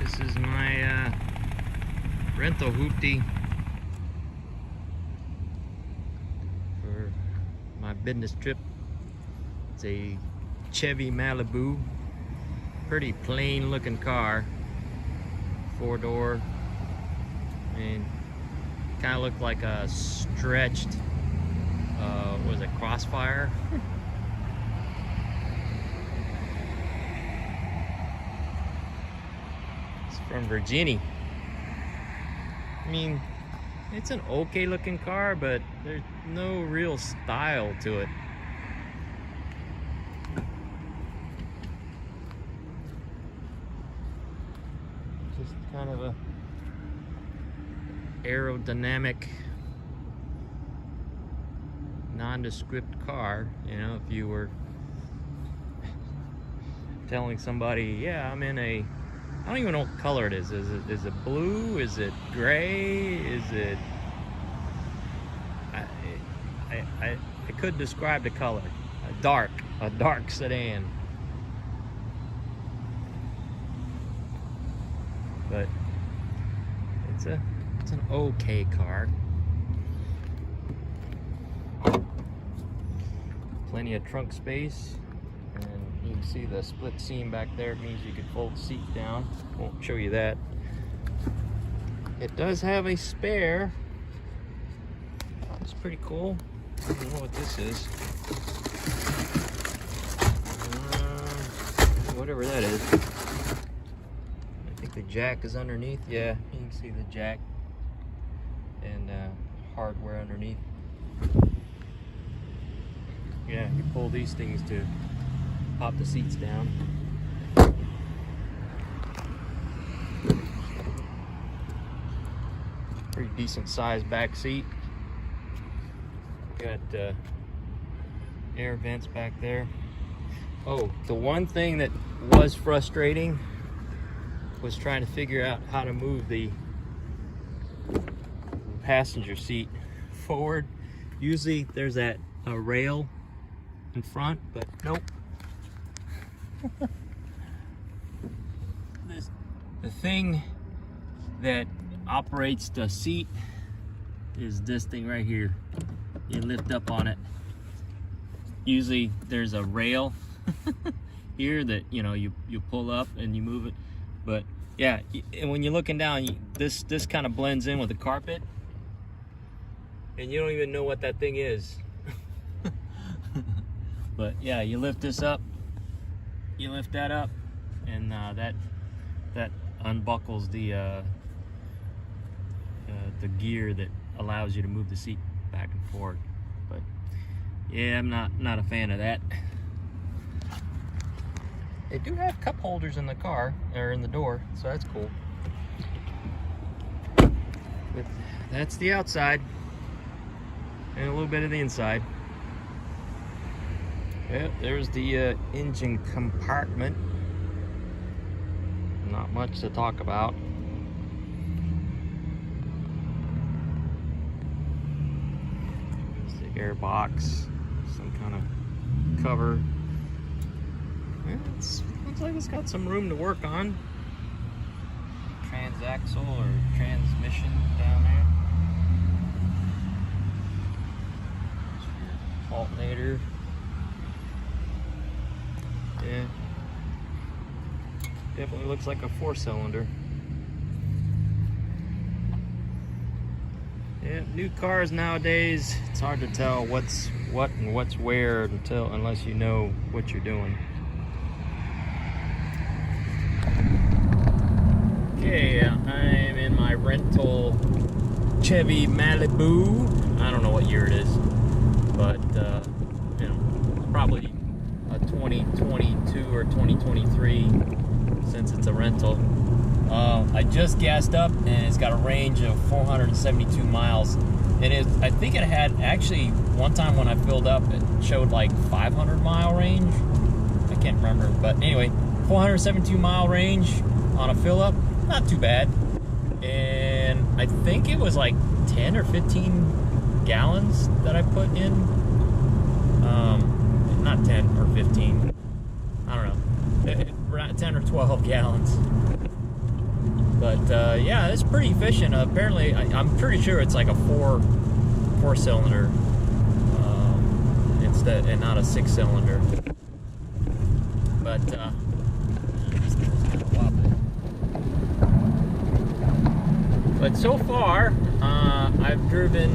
This is my rental hoopty for my business trip. It's a Chevy Malibu, pretty plain looking car, 4-door, and kind of looked like a stretched, was it Crossfire? It's from Virginia. I mean, it's an okay looking car, but there's no real style to it. Just kind of a aerodynamic, nondescript car. You know, if you were telling somebody, yeah, I'm in a, I don't even know what color it is. Is it blue? Is it gray? Is it, I could describe the color. A dark sedan. But it's an okay car. Plenty of trunk space, and you can see the split seam back there. It means you could fold the seat down. Won't show you that. It does have a spare. It's pretty cool. I don't know what this is. Whatever that is. I think the jack is underneath. Yeah, you can see the jack and hardware underneath. Yeah, you pull these things to pop the seats down. Pretty decent sized back seat. Got air vents back there. Oh, the one thing that was frustrating was trying to figure out how to move the passenger seat forward. Usually there's a rail in front, but nope. The thing that operates the seat is this thing right here. You lift up on it. Usually there's a rail here that, you know, you pull up and you move it. But yeah, and when you're looking down, this kind of blends in with the carpet, and you don't even know what that thing is. But yeah, you lift this up, you lift that up, and that unbuckles the gear that allows you to move the seat back and forth. But yeah, I'm not a fan of that. They do have cup holders in the car, or in the door, so that's cool. But that's the outside, and a little bit of the inside. Yeah, there's the engine compartment. Not much to talk about. There's the air box, some kind of cover. Yeah, looks like it's got some room to work on. Transaxle or transmission down there. There's your alternator. Yeah, definitely looks like a 4-cylinder. Yeah, new cars nowadays, it's hard to tell what's what and what's where unless you know what you're doing. Okay, I'm in my rental Chevy Malibu. I don't know what year it is, but you know, it's probably a 2022 or 2023 since it's a rental. I just gassed up, and it's got a range of 472 miles. And I think it had, actually, one time when I filled up, it showed like 500-mile range. I can't remember, but anyway, 472 mile range on a fill up. Not too bad. And I think it was like 10 or 15 gallons that I put in. Not 10 or 15. I don't know. 10 or 12 gallons. But yeah, it's pretty efficient. Apparently, I'm pretty sure it's like a four-cylinder instead, and not a 6-cylinder. But it's kind of wobbly. But so far, I've driven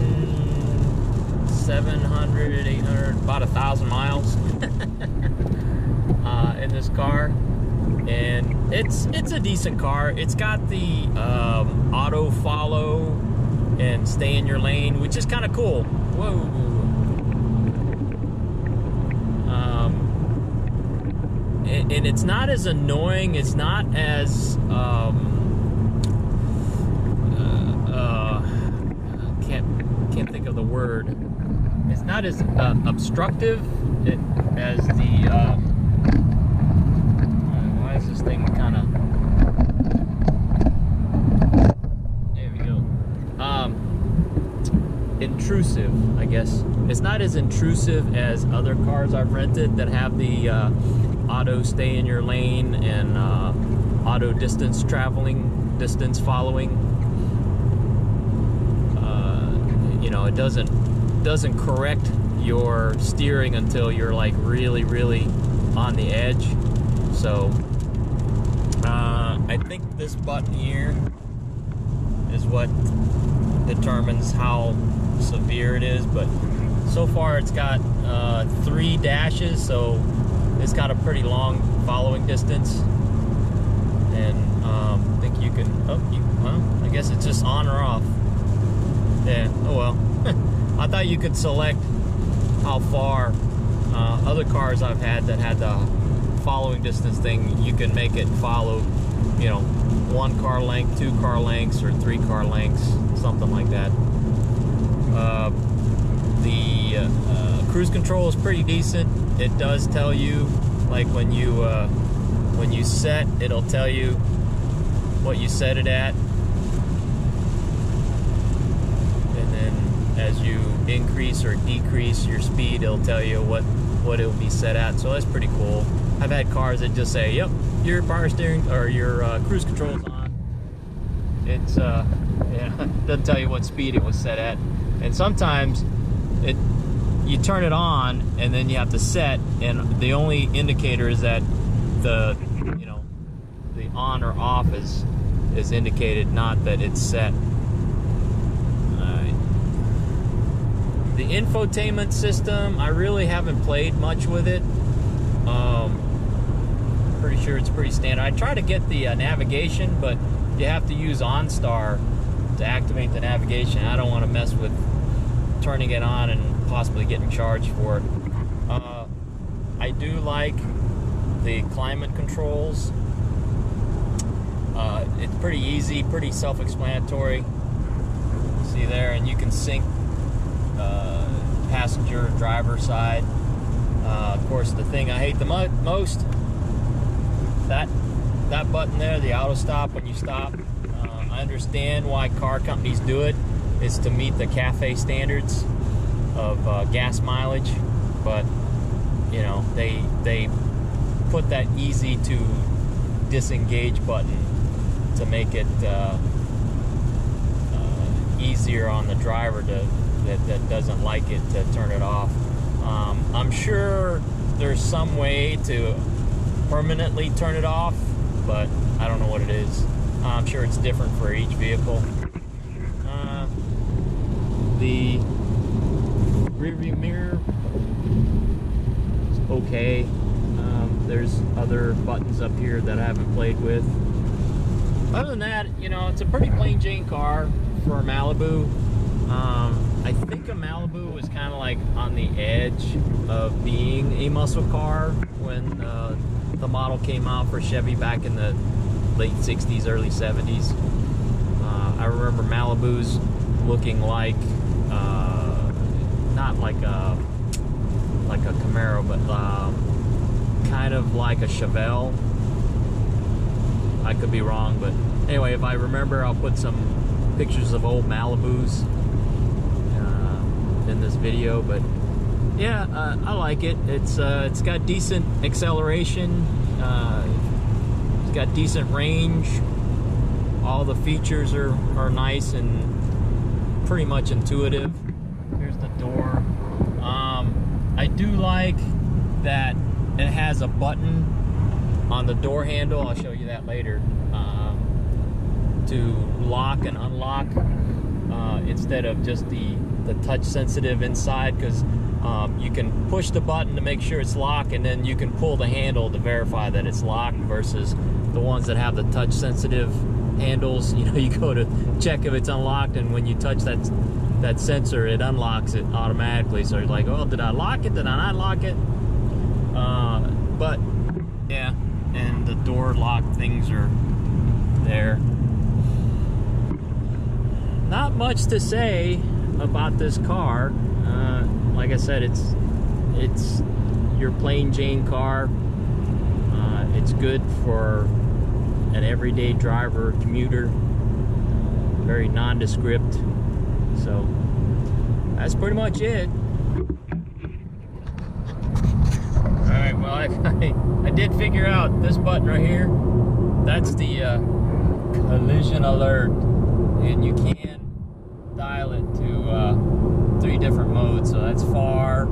700, 800, about 1,000 miles in this car, and it's a decent car. It's got the auto follow and stay in your lane, which is kind of cool. Whoa. And it's not as annoying. It's not as can't think of the word. It's not as obstructive as the why is this thing kind of, there we go, intrusive, I guess. It's not as intrusive as other cars I've rented that have the auto stay in your lane and auto distance following. You know, it doesn't correct your steering until you're like really on the edge. So I think this button here is what determines how severe it is, but so far it's got 3 dashes, so it's got a pretty long following distance. And I think you can, well, I guess it's just on or off. Yeah, oh well. I thought you could select how far. Other cars I've had that had the following distance thing, you can make it follow, you know, 1 car length, 2 car lengths, or 3 car lengths, something like that. The cruise control is pretty decent. It does tell you, like when you set, it'll tell you what you set it at. As you increase or decrease your speed, it'll tell you what it'll be set at. So that's pretty cool. I've had cars that just say, "Yep, your power steering or your cruise control's on." It's yeah, doesn't tell you what speed it was set at. And sometimes you turn it on and then you have to set, and the only indicator is that the on or off is indicated, not that it's set. The infotainment system, I really haven't played much with it. Pretty sure it's pretty standard. I try to get the navigation, but you have to use OnStar to activate the navigation. I don't want to mess with turning it on and possibly getting charged for it. I do like the climate controls. It's pretty easy, pretty self-explanatory. See there, and you can sync passenger, driver side. Of course, the thing I hate the most, that button there, the auto stop when you stop. I understand why car companies do it. It's to meet the CAFE standards of gas mileage, but you know, they put that easy to disengage button to make it easier on the driver that doesn't like it to turn it off. I'm sure there's some way to permanently turn it off, but I don't know what it is. I'm sure it's different for each vehicle. The rear view mirror is okay. There's other buttons up here that I haven't played with. Other than that, you know, it's a pretty plain Jane car for a Malibu. I think a Malibu was kind of like on the edge of being a muscle car when the model came out for Chevy back in the late 60s, early 70s. I remember Malibus looking like, not like a Camaro, but kind of like a Chevelle. I could be wrong, but anyway, if I remember, I'll put some pictures of old Malibus in this video. But yeah, I like it. It's got decent acceleration. It's got decent range. All the features are nice and pretty much intuitive. Here's the door. I do like that it has a button on the door handle. I'll show you that later. To lock and unlock instead of just the touch sensitive inside, because you can push the button to make sure it's locked, and then you can pull the handle to verify that it's locked, versus the ones that have the touch sensitive handles. You know, you go to check if it's unlocked, and when you touch that sensor, it unlocks it automatically. So you're like, oh, did I lock it? Did I not lock it? But yeah, and the door lock things are there. Not much to say about this car. Like I said, it's your plain Jane car. It's good for an everyday driver, commuter. Very nondescript. So that's pretty much it. Alright, well, I did figure out this button right here. That's the collision alert. And you can dial it to 3 different modes. So that's far,